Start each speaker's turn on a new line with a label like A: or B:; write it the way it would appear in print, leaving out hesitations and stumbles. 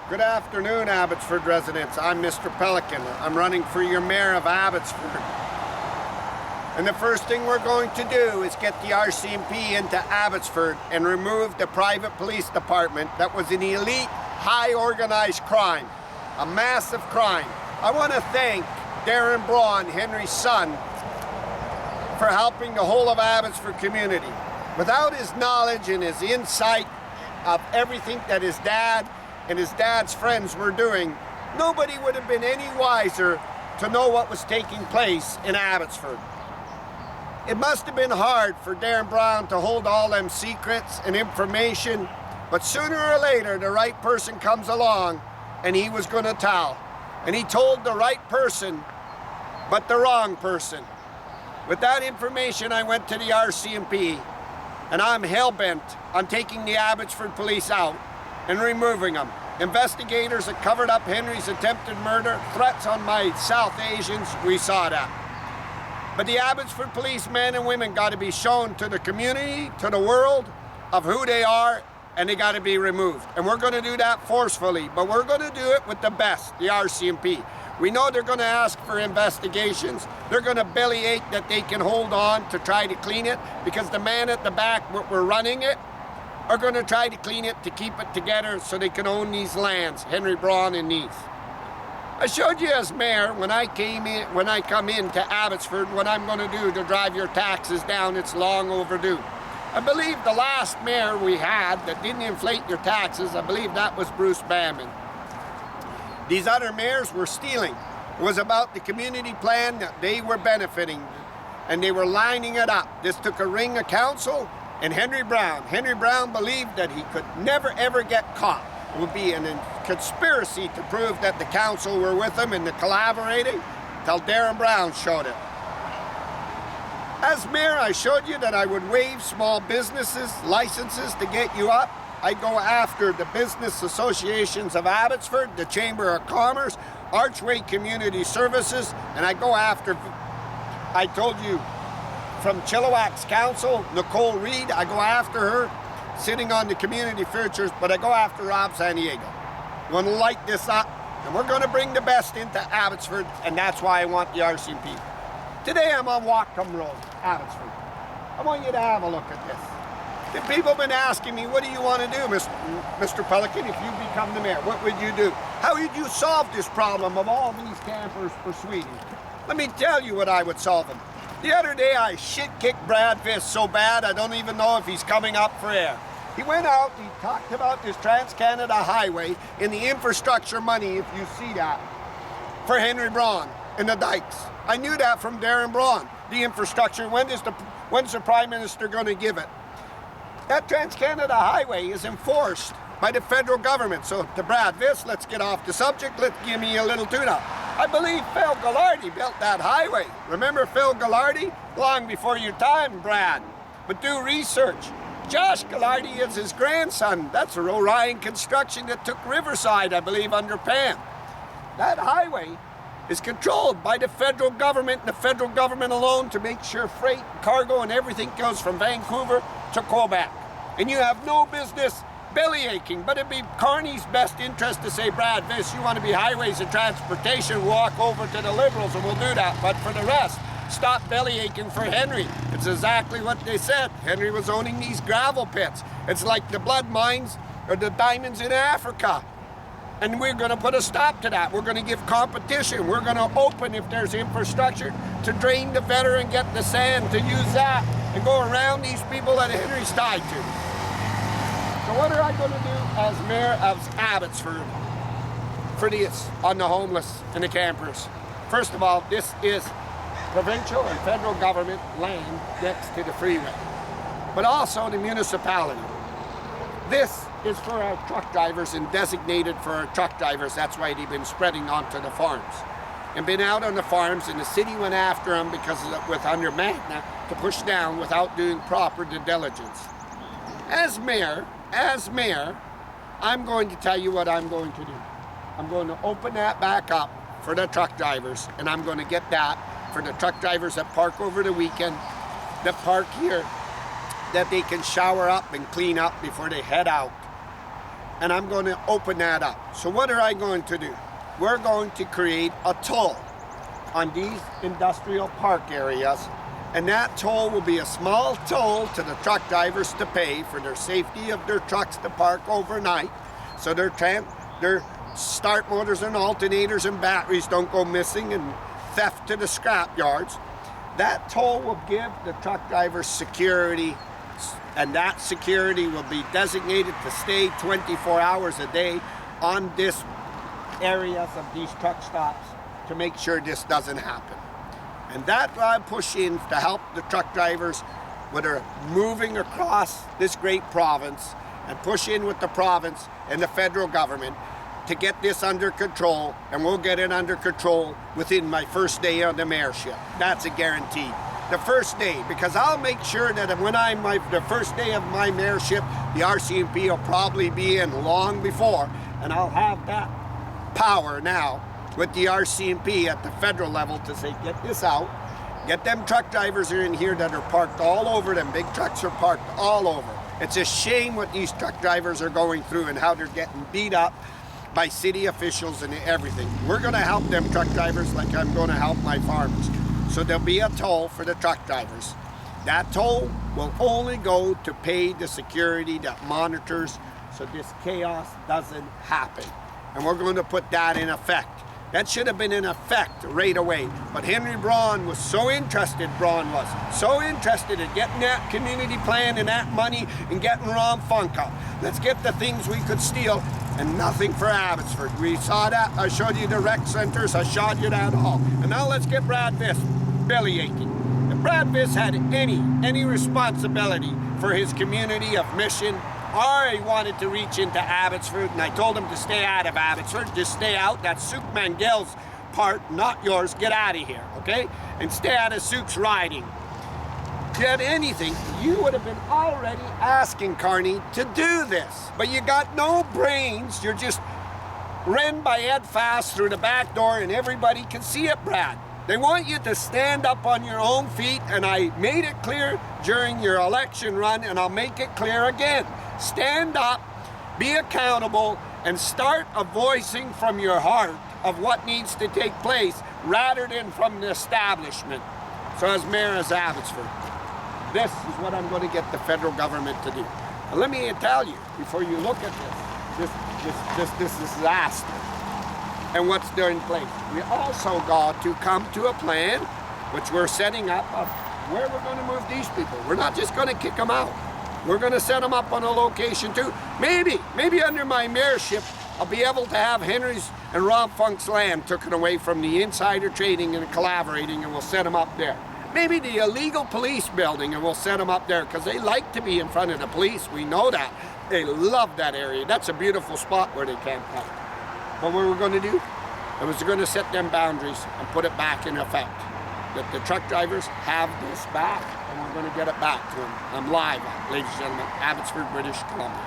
A: Good afternoon, Abbotsford residents. I'm Mr. Pelican. I'm running for your mayor of Abbotsford. And the first thing we're going to do is get the RCMP into Abbotsford and remove the private police department that was an elite, high organized crime, a massive crime. I want to thank Braun, Henry's son, for helping the whole of Abbotsford community. Without his knowledge and his insight of everything that his dad and his dad's friends were doing, nobody would have been any wiser to know what was taking place in Abbotsford. It must have been hard for Braun to hold all them secrets and information, but sooner or later the right person comes along and he was going to tell. And he told the right person, but the wrong person. With that information, I went to the RCMP, and I'm hell-bent on taking the Abbotsford police out and removing them. Investigators that covered up Henry's attempted murder, threats on my South Asians, we saw that. But the Abbotsford police men and women got to be shown to the community, to the world, of who they are, and they got to be removed. And we're going to do that forcefully, but we're going to do it with the best, the RCMP. We know they're going to ask for investigations. They're going to bellyache that they can hold on to try to clean it, because the man at the back, we're running it, are going to try to clean it to keep it together so they can own these lands, Henry Braun and these. I showed you as mayor when I come into Abbotsford what I'm going to do to drive your taxes down. It's long overdue. I believe the last mayor we had that didn't inflate your taxes, I believe that was Bruce Bamman. These other mayors were stealing. It was about the community plan that they were benefiting, and they were lining it up. This took a ring of council and Henry Braun. Henry Braun believed that he could never ever get caught. It would be a conspiracy to prove that the council were with him and collaborating till Braun showed it. As mayor, I showed you that I would waive small businesses licenses to get you up. I go after the business associations of Abbotsford, the Chamber of Commerce, Archway Community Services, and I go after, I told you, from Chilliwack's Council, Nicole Reed, I go after her, sitting on the community futures, but I go after Rob San Diego. We want to light this up, and we're going to bring the best into Abbotsford, and that's why I want the RCMP. Today I'm on Whatcom Road, Abbotsford. I want you to have a look at this. The people have been asking me, what do you want to do, Mr. Pelican, if you become the mayor? What would you do? How would you solve this problem of all these campers pursuing? Let me tell you what I would solve them. The other day I shit-kicked Brad Fisk so bad I don't even know if he's coming up for air. He went out, he talked about this Trans-Canada Highway and the infrastructure money, if you see that, for Henry Braun and the dikes. I knew that from Braun. The infrastructure, when's the Prime Minister going to give it? That Trans-Canada Highway is enforced by the federal government. So to Brad Fisk, let's get off the subject, let's give me a little tune-up. I believe Phil Ghilardi built that highway. Remember Phil Ghilardi? Long before your time, Brad. But do research. Josh Ghilardi is his grandson. That's the Orion construction that took Riverside, I believe, under Pam. That highway is controlled by the federal government, and the federal government alone, to make sure freight, cargo, and everything goes from Vancouver to Quebec. And you have no business bellyaching, but it'd be Carney's best interest to say, Brad Fisk, you want to be highways and transportation, walk over to the Liberals and we'll do that. But for the rest, stop bellyaching for Henry. It's exactly what they said. Henry was owning these gravel pits. It's like the blood mines or the diamonds in Africa. And we're going to put a stop to that. We're going to give competition. We're going to open, if there's infrastructure, to drain the Vetter and get the sand, to use that and go around these people that Henry's tied to. So what are I going to do as mayor of Abbotsford for this on the homeless and the campers? First of all, this is provincial and federal government land next to the freeway, but also the municipality. This is for our truck drivers and designated for our truck drivers. That's why they've been spreading onto the farms and been out on the farms, and the city went after them because with under Magna to push down without doing proper due diligence. As mayor, I'm going to tell you what I'm going to do. I'm going to open that back up for the truck drivers, and I'm going to get that for the truck drivers that park over the weekend, that park here, that they can shower up and clean up before they head out. and I'm going to open that up. So what are I going to do? We're going to create a toll on these industrial park areas, and that toll will be a small toll to the truck drivers to pay for their safety of their trucks to park overnight, so their start motors and alternators and batteries don't go missing and theft to the scrap yards. That toll will give the truck drivers security, and that security will be designated to stay 24 hours a day on this areas of these truck stops to make sure this doesn't happen. And that will push in to help the truck drivers that are moving across this great province, and push in with the province and the federal government to get this under control, and we'll get it under control within my first day on the mayorship. That's a guarantee. The first day, because I'll make sure that when the first day of my mayorship, the RCMP will probably be in long before, and I'll have that power now with the RCMP at the federal level to say, get this out, get them truck drivers are in here that are parked all over, them big trucks are parked all over. It's a shame what these truck drivers are going through and how they're getting beat up by city officials and everything. We're going to help them truck drivers like I'm going to help my farmers. So there'll be a toll for the truck drivers. That toll will only go to pay the security that monitors so this chaos doesn't happen. And we're going to put that in effect. That should have been in effect right away. But Henry Braun was so interested, so interested in getting that community plan and that money and getting Ron Funk up. Let's get the things we could steal and nothing for Abbotsford. We saw that. I showed you the rec centers. I showed you that all. And now let's get Brad Viss belly aching. If Brad Viss had any responsibility for his community of Mission, or he wanted to reach into Abbotsford, and I told him to stay out of Abbotsford, just stay out. That's Suk Mangel's part, not yours. Get out of here, okay? And stay out of Suk's riding. Get anything, you would have been already asking Carney to do this. But you got no brains. You're just ran by Ed Fast through the back door, and everybody can see it, Brad. They want you to stand up on your own feet, and I made it clear during your election run, and I'll make it clear again. Stand up, be accountable, and start a voicing from your heart of what needs to take place rather than from the establishment. So as mayor of Abbotsford, this is what I'm going to get the federal government to do. And let me tell you, before you look at this disaster and what's there in place, we also got to come to a plan, which we're setting up, of where we're going to move these people. We're not just going to kick them out. We're going to set them up on a location too. Maybe under my mayorship, I'll be able to have Henry's and Ron Funk's land taken away from the insider trading and collaborating, and we'll set them up there. Maybe the illegal police building, and we'll set them up there because they like to be in front of the police. We know that. They love that area. That's a beautiful spot where they camp out. But what we're going to do is we're going to set them boundaries and put it back in effect. That the truck drivers have this back, and we're going to get it back to them. I'm live, ladies and gentlemen, Abbotsford, British Columbia.